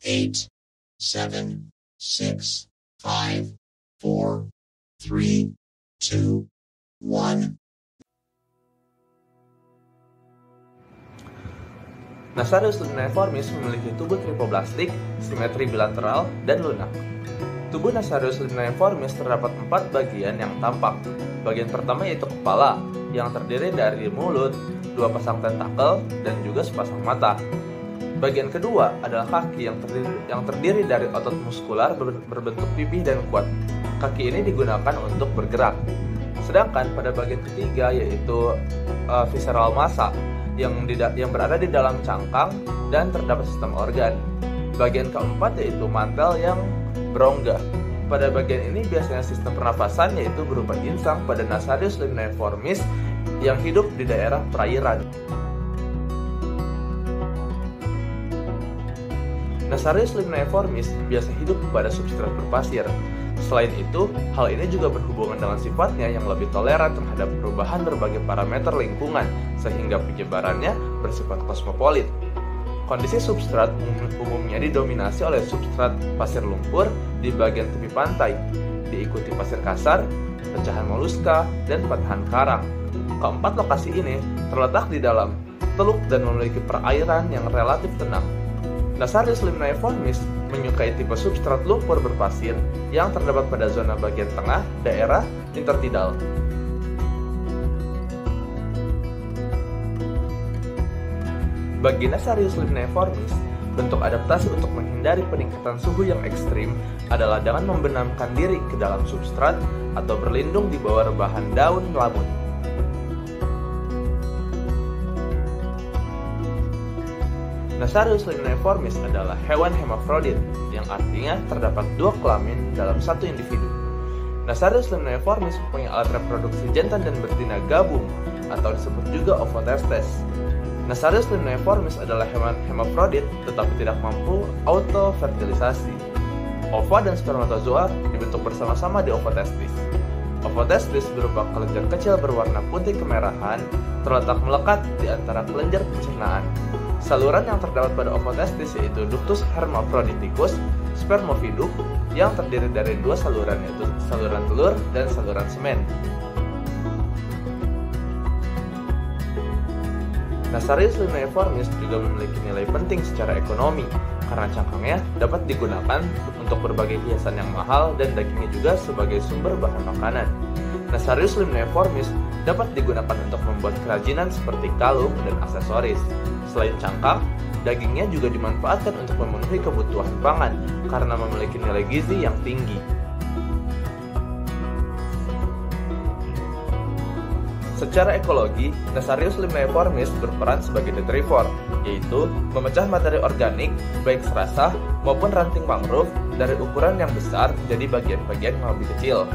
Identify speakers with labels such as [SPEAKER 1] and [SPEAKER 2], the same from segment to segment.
[SPEAKER 1] 8, 7, 6, 5, 4, 3, 2, 1.
[SPEAKER 2] Nasarius limnaeiformis memiliki tubuh tripoblastik, simetri bilateral, dan lunak. Tubuh Nasarius limnaeiformis terdapat 4 bagian yang tampak. Bagian pertama yaitu kepala, yang terdiri dari mulut, 2 pasang tentakel, dan juga sepasang mata. Bagian kedua adalah kaki yang terdiri dari otot muskular berbentuk pipih dan kuat. Kaki ini digunakan untuk bergerak. Sedangkan pada bagian ketiga yaitu visceral massa, yang berada di dalam cangkang dan terdapat sistem organ. Bagian keempat yaitu mantel yang berongga. Pada bagian ini biasanya sistem pernafasan yaitu berupa insang pada Nasarius limnaeiformis yang hidup di daerah perairan. Nasarius limnaeiformis biasa hidup pada substrat berpasir. Selain itu, hal ini juga berhubungan dengan sifatnya yang lebih toleran terhadap perubahan berbagai parameter lingkungan, sehingga penyebarannya bersifat kosmopolit. Kondisi substrat umumnya didominasi oleh substrat pasir lumpur di bagian tepi pantai, diikuti pasir kasar, pecahan moluska, dan patahan karang. Keempat lokasi ini terletak di dalam teluk dan memiliki perairan yang relatif tenang. Nasarius limnaeiformis menyukai tipe substrat lumpur berpasir yang terdapat pada zona bagian tengah daerah intertidal. Bagi Nasarius limnaeiformis, bentuk adaptasi untuk menghindari peningkatan suhu yang ekstrim adalah dengan membenamkan diri ke dalam substrat atau berlindung di bawah rebahan daun lamun. Nasarius limnaeiformis adalah hewan hermafrodit, yang artinya terdapat 2 kelamin dalam satu individu. Nasarius limnaeiformis mempunyai alat reproduksi jantan dan betina gabung, atau disebut juga ovotestes. Nasarius limnaeiformis adalah hewan hermafrodit tetapi tidak mampu autofertilisasi. Ova dan spermatozoa dibentuk bersama-sama di ovotestis. Ovotestis berupa kelenjar kecil berwarna putih kemerahan, terletak melekat di antara kelenjar pencernaan. Saluran yang terdapat pada ovotestis yaitu ductus hermaphroditicus, spermovidum, yang terdiri dari 2 saluran yaitu saluran telur dan saluran semen. Nasarius limnaeiformis juga memiliki nilai penting secara ekonomi karena cangkangnya dapat digunakan untuk berbagai hiasan yang mahal dan dagingnya juga sebagai sumber bahan makanan. Nasarius limnaeiformis dapat digunakan untuk membuat kerajinan seperti kalung dan aksesoris. Selain cangkang, dagingnya juga dimanfaatkan untuk memenuhi kebutuhan pangan karena memiliki nilai gizi yang tinggi. Secara ekologi, Nasarius limnaeiformis berperan sebagai detrivor, yaitu memecah materi organik, baik serasah maupun ranting mangrove dari ukuran yang besar jadi bagian-bagian yang lebih kecil.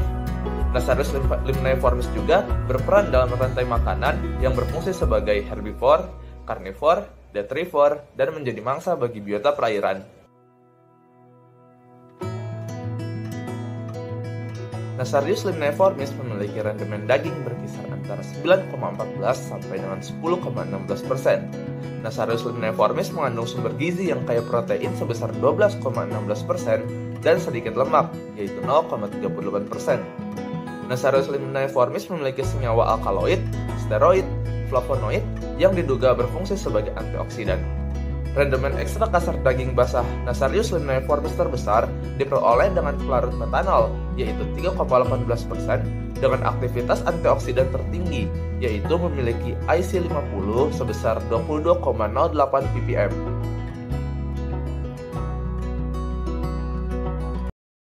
[SPEAKER 2] Nasarius limnaeiformis juga berperan dalam rantai makanan yang berfungsi sebagai herbivor, karnivor, detrivor, dan menjadi mangsa bagi biota perairan. Nasarius limnaeiformis memiliki rendemen daging berkisar antara 9,14 sampai dengan 10,16%. Nasarius limnaeiformis mengandung sumber gizi yang kaya protein sebesar 12,16% dan sedikit lemak, yaitu 0,38%. Nasarius limnaeiformis memiliki senyawa alkaloid, steroid, flavonoid yang diduga berfungsi sebagai antioksidan. Rendemen ekstra kasar daging basah Nasarius limnaeiformis terbesar diperoleh dengan pelarut metanol, yaitu 3,18%, dengan aktivitas antioksidan tertinggi, yaitu memiliki IC50 sebesar 22,08 ppm.